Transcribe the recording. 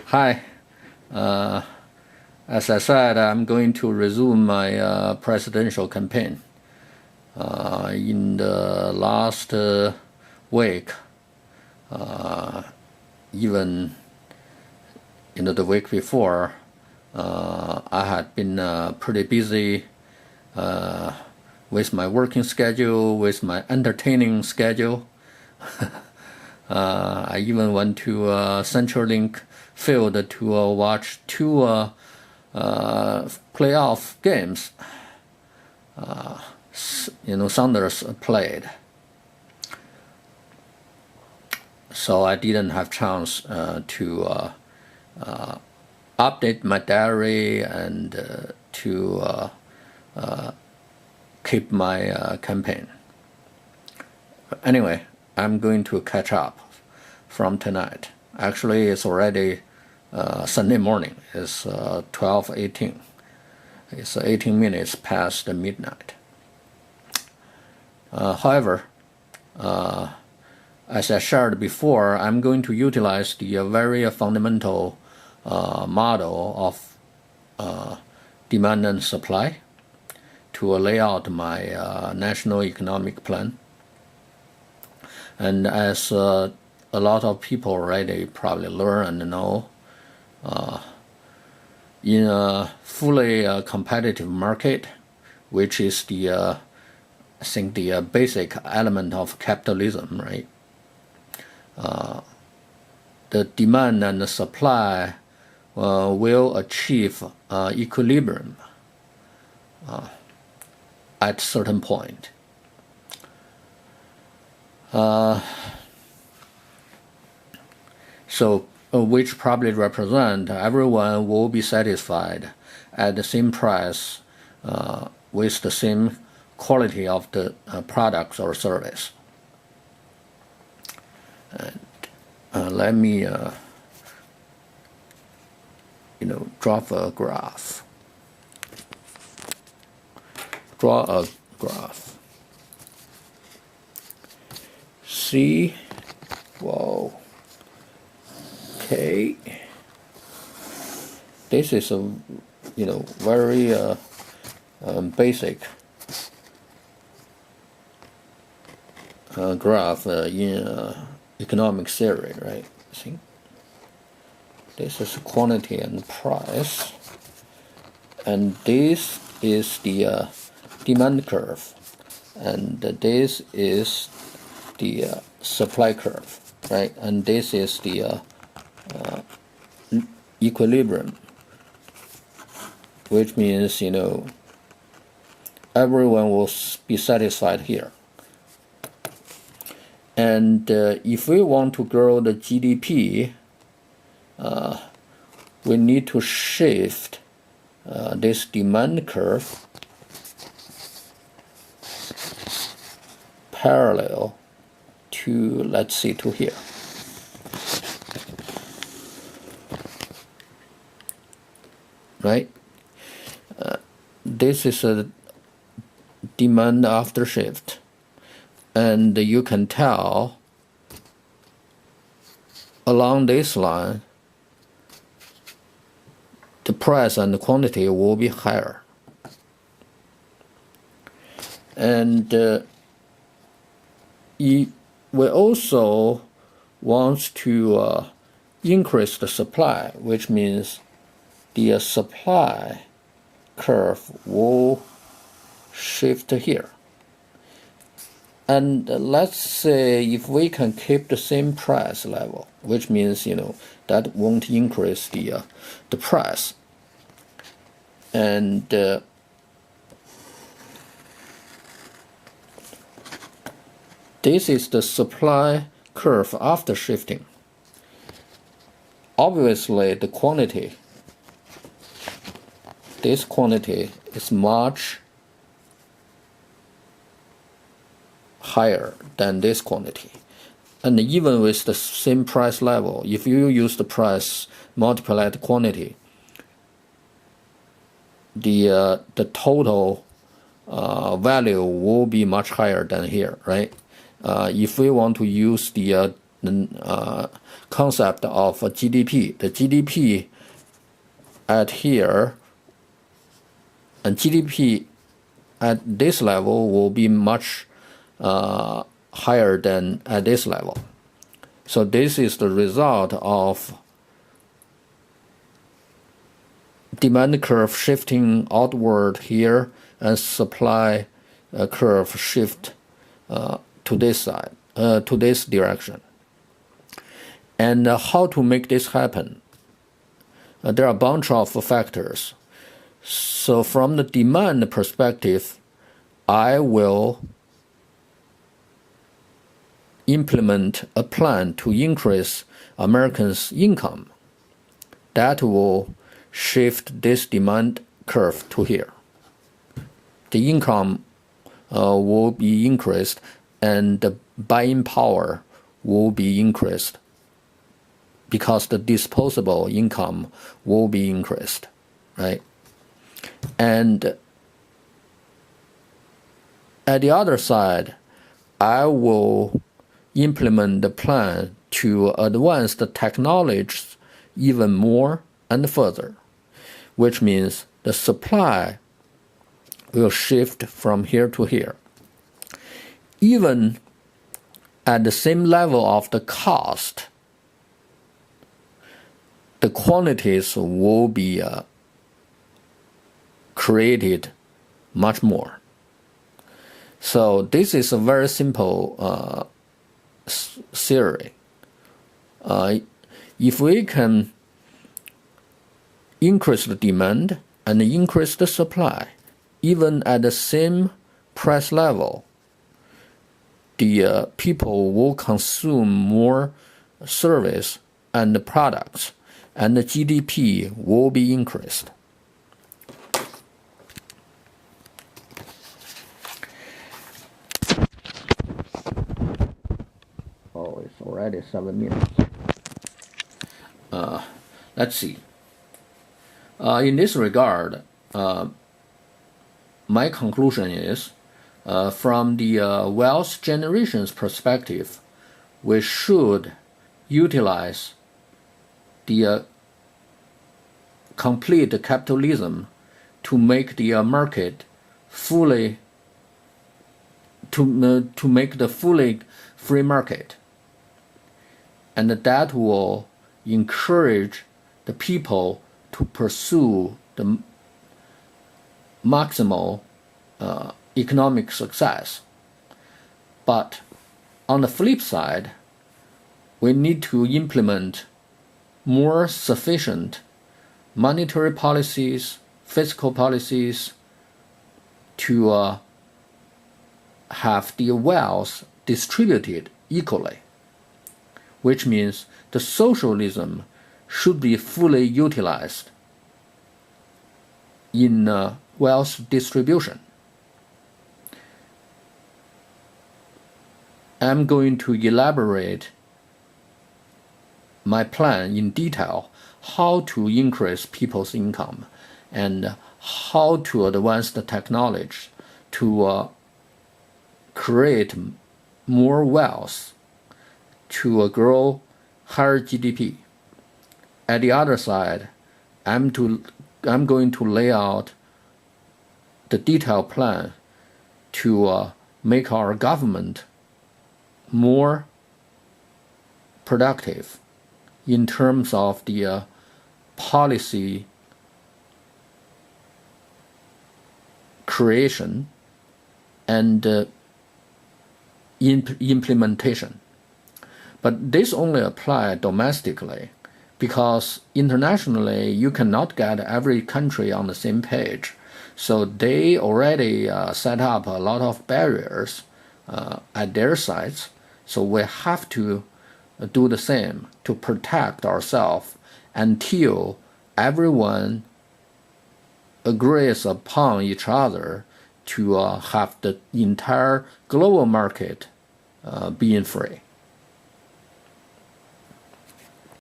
Hi. As I said, I'm going to resume my presidential campaign. In the last week, even the week before, I had been pretty busy with my working schedule, with my entertaining schedule. I even went to CenturyLink Field to watch two playoff games. Sounders played, so I didn't have chance to update my diary and to keep my campaign. But anyway, I'm going to catch up from tonight. Actually, it's already Sunday morning. It's 12:18. It's 18 minutes past midnight. However, as I shared before, I'm going to utilize the very fundamental model of demand and supply to lay out my national economic plan. And as a lot of people already probably learn and know, in a fully competitive market, which is the I think the basic element of capitalism, right? The demand and the supply will achieve equilibrium at certain point. Which probably represent everyone will be satisfied at the same price with the same quality of the products or service. And let me draw a graph. Draw a graph. See, whoa. Okay. This is a very basic graph in economic theory, right? See, this is quantity and price, and this is the demand curve, and this is the supply curve, right? And this is the equilibrium, which means everyone will be satisfied here. And if we want to grow the GDP, we need to shift this demand curve parallel to, let's see, to here. Right? This is a demand after shift. And you can tell along this line, the price and the quantity will be higher. And we also want to increase the supply, which means the supply curve will shift here. And let's say if we can keep the same price level, which means that won't increase the price. And this is the supply curve after shifting. Obviously, the quantity, this quantity is much higher than this quantity. And even with the same price level, if you use the price multiplied the quantity, the total value will be much higher than here, right? If we want to use the the concept of GDP. The GDP at here and GDP at this level will be much higher than at this level. So this is the result of demand curve shifting outward here and supply curve shift to this side, to this direction. And how to make this happen? There are a bunch of factors. So from the demand perspective, I will implement a plan to increase Americans' income. That will shift this demand curve to here. The income will be increased and the buying power will be increased because the disposable income will be increased, right? And at the other side, I will implement the plan to advance the technologies even more and further, which means the supply will shift from here to here. Even at the same level of the cost, the quantities will be created much more. So this is a very simple theory. If we can increase the demand and increase the supply, even at the same price level, the people will consume more service and products, and the GDP will be increased. Oh, it's already 7 minutes. Let's see. In this regard, my conclusion is, from the wealth generation's perspective, we should utilize the complete capitalism to make the market fully, to make the fully free market, and that will encourage the people to pursue the maximal economic success. But on the flip side, we need to implement more sufficient monetary policies, fiscal policies to have the wealth distributed equally, which means the socialism should be fully utilized in wealth distribution. I'm going to elaborate my plan in detail, how to increase people's income and how to advance the technology to create more wealth to grow higher GDP. At the other side, I'm going to lay out the detailed plan to make our government more productive in terms of the policy creation and implementation. But this only applies domestically, because internationally you cannot get every country on the same page. So they already set up a lot of barriers at their sides. So we have to do the same to protect ourselves until everyone agrees upon each other to have the entire global market being free.